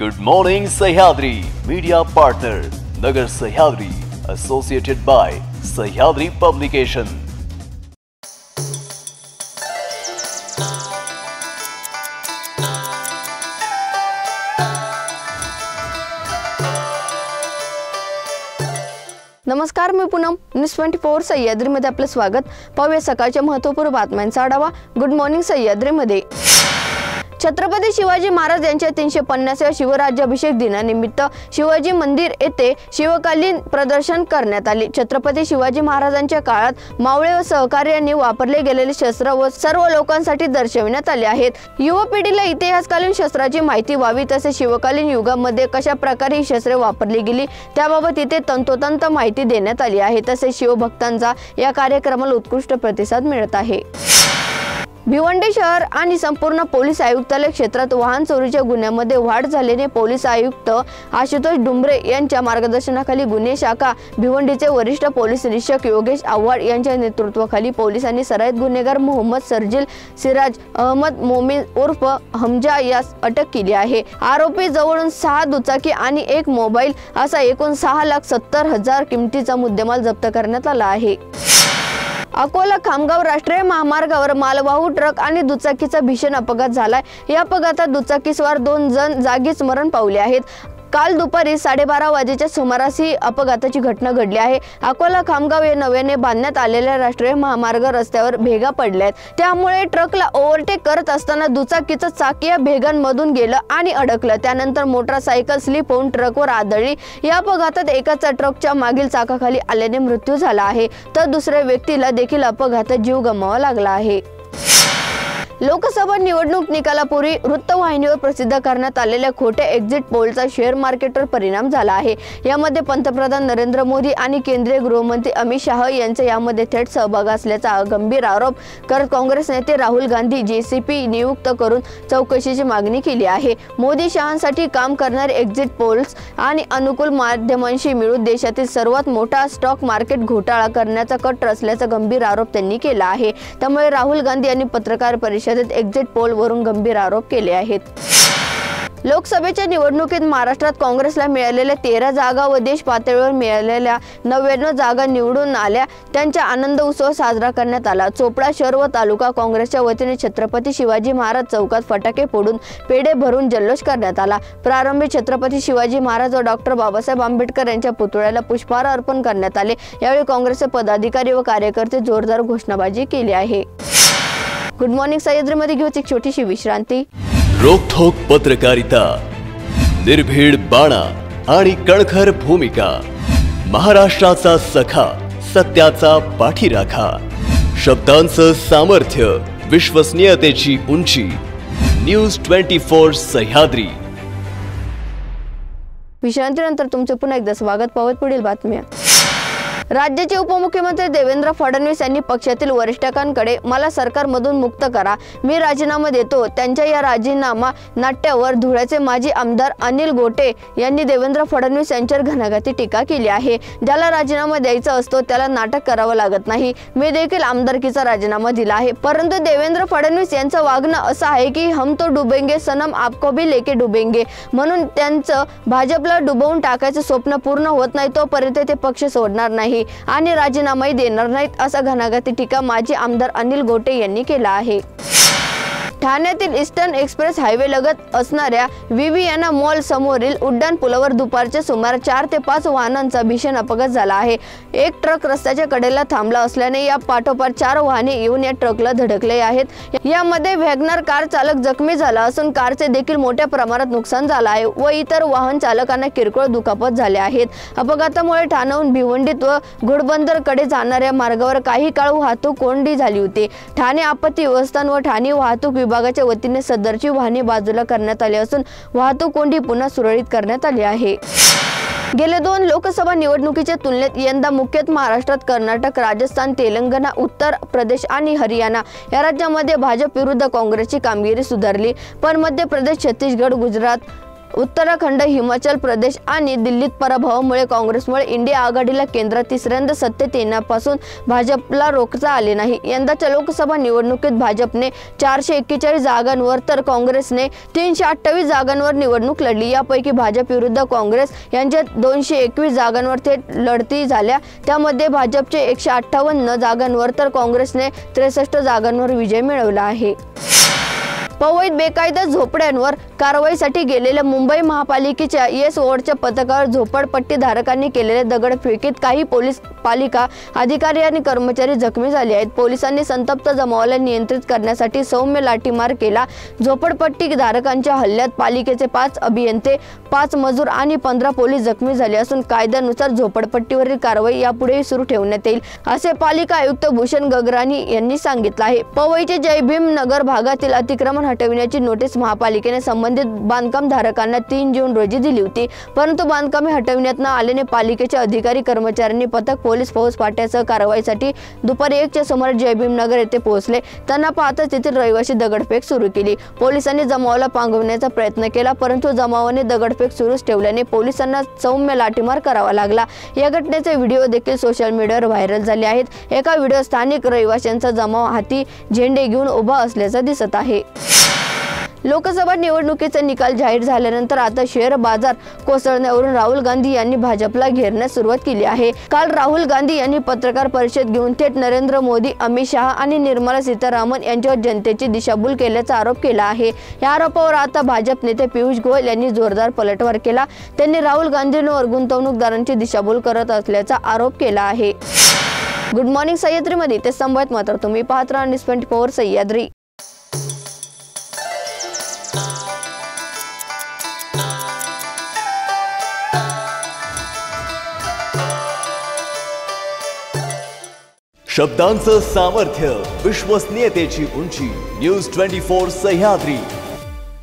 Good morning Sahyadri media partner नगर Sahyadri associated bye Sahyadri publication. नमस्कार, मी Poonam news 24 सह्याद्रीमध्ये आपलं स्वागत। पाहूया सकाळच्या महत्त्वपूर्ण बातम्यांचा आढावा। गुड मॉर्निंग सह्याद्रीमध्ये छत्रपती शिवाजी महाराज यांच्या 350व्या शिवराज्याभिषेक दिनानिमित्त शिवाजी मंदिर येथे शिवकालीन प्रदर्शन करण्यात आले। छत्रपती शिवाजी महाराजांच्या काळात मावळे व सहकार्यांनी वापरले गेलेले शस्त्र व सर्व लोकांसाठी दर्शविण्यात आले आहेत। युवा पिढीला इतिहासकालीन शस्त्राची माहिती व्हावी, तसेच शिवकालीन युगामध्ये कशा प्रकारे ही शस्त्रे वापरली गेली त्याबाबत इथे तंतोतंत माहिती देण्यात आली आहे। तसेच शिवभक्तांचा या कार्यक्रमाला उत्कृष्ट प्रतिसाद मिळत आहे। भिवंडी शहर आणि संपूर्ण पोलीस आयुक्तालय क्षेत्रात वाहन चोरीच्या गुन्ह्यामध्ये वाढ झाल्याने पोलीस आयुक्त आशुतोष डुंबरे यांच्या मार्गदर्शनाखाली गुन्हे शाखा भिवंडीचे वरिष्ठ पोलीस निरीक्षक योगेश आव्हाड यांच्या नेतृत्वाखाली पोलिसांनी सराईत गुन्हेगार मोहम्मद सर्जिल सिराज अहमद मोमीन उर्फ हमजा यास अटक केली आहे। आरोपी जवळून 6 दुचाकी आणि 1 मोबाईल असा एकूण 6,70,000 किमतीचा मुद्देमाल जप्त करण्यात आला आहे। अकोला खामगाव राष्ट्रीय महामार्गावर मालवाहू ट्रक आणि दुचाकीचा भीषण अपघात झालाय। या अपघातात दुचाकीस्वार 2 जण जागीच मरण पावले आहेत। काल दुपारी 12:30 वाजेच्या सुमारास ही अपघाताची घटना घडली आहे। अकोला खामगाव या नव्याने बांधण्यात आलेल्या राष्ट्रीय महामार्ग रस्त्यावर भेगा पडल्यात, त्यामुळे ट्रकला ओव्हरटेक करत असताना दुचाकीचं चाक या भेगांमधून गेलं आणि अडकलं। त्यानंतर मोटारसायकल स्लिप होऊन ट्रकवर आदळली। या अपघातात एकाचा ट्रकच्या मागील चाकाखाली आल्याने मृत्यू झाला आहे, तर दुसऱ्या व्यक्तीला देखील अपघातात जीव गमवावा लागला आहे। लोकसभा निवडणूक निकालापूर्वी वृत्तवाहिनीवर प्रसिद्ध करण्यात आलेल्या खोट्या एक्झिट पोलचा शेअर मार्केटवर परिणाम झाला आहे। यामध्ये पंतप्रधान नरेंद्र मोदी आणि केंद्रीय गृहमंत्री अमित शाह यांचा यामध्ये थेट सहभाग असल्याचा गंभीर आरोप करत काँग्रेस नेते राहुल गांधी जेसीपी नियुक्त करून चौकशीची मागणी केली आहे। मोदी शहांसाठी काम करणारे एक्झिट पोल्स आणि अनुकूल माध्यमांशी मिळून देशातील सर्वात मोठा स्टॉक मार्केट घोटाळा करण्याचा कट रचल्याचा गंभीर आरोप त्यांनी केला आहे। त्यामुळे राहुल गांधी यांनी पत्रकार परिषदेत एक्झिट पोल वरून गंभीर आरोप केले आहेत। लोकसभेच्या निवडणुकीत महाराष्ट्रात काँग्रेसला मिळालेल्या 13 जागा व देश पातळीवर मिळालेल्या 99 जागा निवडून आल्या, त्यांचा आनंद उत्सव साजरा करण्यात आला। चोपडा शहर व तालुका काँग्रेसच्या वतीने छत्रपती शिवाजी महाराज चौकात फटाके फोडून पेढे भरून जल्लोष करण्यात आला। प्रारंभी छत्रपती शिवाजी महाराज व डॉक्टर बाबासाहेब आंबेडकर यांच्या पुतळ्याला पुष्पहार अर्पण करण्यात आले। यावेळी काँग्रेसचे पदाधिकारी व कार्यकर्ते जोरदार घोषणाबाजी केली आहे। गुड मॉर्निंग सह्याद्रीमध्ये घेऊ एक छोटीशी विश्रांती। रोखोक पत्रकारिता, निर्भीड बाणा आणि कणखर भूमिका, महाराष्ट्राचा सखा, सत्याचा पाठीराखा, शब्दांचं सामर्थ्य, विश्वसनीयतेची उंची, न्यूज 24 सह्याद्री। विश्रांतीनंतर तुमचे पुन्हा एकदा स्वागत। पाहत पुढील बातम्या। राज्याचे उपमुख्यमंत्री देवेंद्र फडणवीस यांनी पक्षातील वरिष्ठांकडे मला सरकारमधून मुक्त करा, मी राजीनामा देतो, त्यांच्या या राजीनामा नाट्यावर धुळ्याचे माजी आमदार अनिल गोटे यांनी देवेंद्र फडणवीस यांच्यावर घणाघाती टीका केली आहे। ज्याला राजीनामा द्यायचा असतो त्याला नाटक करावं लागत नाही। मी देखील आमदारकीचा राजीनामा दिला आहे, परंतु देवेंद्र फडणवीस यांचं वागणं असं आहे की हम तो डुबेंगे सनम आपको भी लेके डुबेंगे, म्हणून त्यांचं भाजपला डुबवून टाकायचं स्वप्न पूर्ण होत नाही तोपर्यंत ते पक्ष सोडणार नाही आणि राजीनामाही देणार नाहीत, असा घणाघाती टीका माजी आमदार अनिल गोटे यांनी केला आहे। ठाण्यातील ईस्टर्न एक्सप्रेस हायवे लगत असणाऱ्या विवियाना मॉल समोरील उड्डाण पुलावर दुपारच्या सुमारे 4 ते 5 वाहनांचा भीषण अपघात झाला आहे। एक ट्रक रस्त्याच्या कडेला थांबला असल्याने या पाठोपाठ 4 वाहने येऊन या ट्रकला धडकले आहेत। यामध्ये वॅगनर कार चालक जखमी झाला असून कारचे देखील मोठ्या प्रमाणात नुकसान झाले आहे व इतर वाहन चालकांना किरकोळ दुखापत झाले आहेत। अपघातामुळे ठाण्याहून भिवंडीत व घोडबंदर कडे जाणाऱ्या मार्गावर काही काळ वाहतूक कोंडी झाली होती। ठाणे आपत्ती व्यवस्थापन व ठाणे वाहतूक विभागाच्या वतीने सदरची वाहने बाजूला करण्यात आली असून वाहतूक कोंडी पुन्हा सुरळीत करण्यात आली आहे। गेल्या 2 लोकसभा निवडणुकीच्या तुलनेत यंदा मुख्यतः महाराष्ट्रात कर्नाटक, राजस्थान, तेलंगणा, उत्तर प्रदेश आणि हरियाणा या राज्यांमध्ये भाजप विरुद्ध काँग्रेसची कामगिरी सुधारली, पण मध्य प्रदेश, छत्तीसगड, गुजरात, उत्तराखंड, हिमाचल प्रदेश आणि दिल्लीत पराभवामुळे काँग्रेसमुळे इंडिया आघाडीला केंद्रात तिसऱ्यांदा सत्तेत येण्यापासून भाजपला रोखता आले नाही। यंदाच्या लोकसभा निवडणुकीत भाजपने 441 जागांवर तर काँग्रेसने 328 जागांवर निवडणूक लढली। यापैकी भाजप विरुद्ध काँग्रेस यांच्यात 221 जागांवर थेट लढती झाल्या। त्यामध्ये भाजपचे 158 जागांवर तर काँग्रेसने 63 जागांवर विजय मिळवला आहे। पवईत बेकायदा झोपड्यांवर कारवाईसाठी गेलेल्या मुंबई महापालिकेच्या येस वॉर्डच्या पथकावर झोपडपट्टी धारकांनी केलेल्या दगडफेकीत काही पोलीस पालिका अधिकारी आणि कर्मचारी जखमी झाले आहेत। पोलिसांनी संतप्त जमावाला नियंत्रित करण्यासाठी सौम्य लाठीमार केला। झोपडपट्टी धारकांच्या हल्ल्यात पालिकेचे 5 अभियंते, 5 मजूर आणि 15 पोलीस जखमी झाले असून कायद्यानुसार झोपडपट्टीवरील कारवाई यापुढेही सुरू ठेवण्यात येईल, असे पालिका आयुक्त भूषण गगरानी यांनी सांगितले आहे। पवईचे जय भीम नगर भागातील अतिक्रमण हटविण्याची नोटीस महापालिकेने संबंधित बांधकाम धारकांना 3 जून रोजी दिली होती, परंतु बांधकामे हटविण्यात न आल्याने पालिकेचे अधिकारी कर्मचाऱ्यांनी पथक पोलीस फौजफाट्यासह कारवाईसाठी दुपारी 1च्या सुमारास जय भीम नगर येथे पोहोचले। त्यांना पाहताच तेथील रहिवासी दगडफेक सुरू केली। पोलिसांनी जमावाला पांगवण्याचा प्रयत्न केला, परंतु जमावाने दगडफेक सुरूच ठेवल्याने पोलिसांना सौम्य लाठीमार करावा लागला। या घटनेचे व्हिडिओ देखील सोशल मीडियावर व्हायरल झाले आहेत। एका व्हिडिओ स्थानिक रहिवाशांचा जमाव हाती झेंडे घेऊन उभा असल्याचं दिसत आहे। लोकसभा निवडणुकीचे निकाल जाहीर झाल्यानंतर आता शेअर बाजार कोसळण्यावरून राहुल गांधी यांनी भाजपला घेरण्यास सुरुवात केली आहे। काल राहुल गांधी यांनी पत्रकार परिषद घेऊन थेट नरेंद्र मोदी, अमित शहा आणि निर्मला सीतारामन यांच्यावर जनतेची दिशाभूल केल्याचा आरोप केला आहे। या आरोपावर आता भाजप नेते पियुष गोयल यांनी जोरदार पलटवार केला। त्यांनी राहुल गांधींवर गुंतवणूकदारांची दिशाभूल करत असल्याचा आरोप केला आहे। गुड मॉर्निंग सह्याद्रीमध्ये ते संवाद मात्र तुम्ही पाहत राहा न्यूज 24 सह्याद्री। शब्दांचं सामर्थ्य, विश्वसनीयतेची उंची, न्यूज 24 सह्याद्री।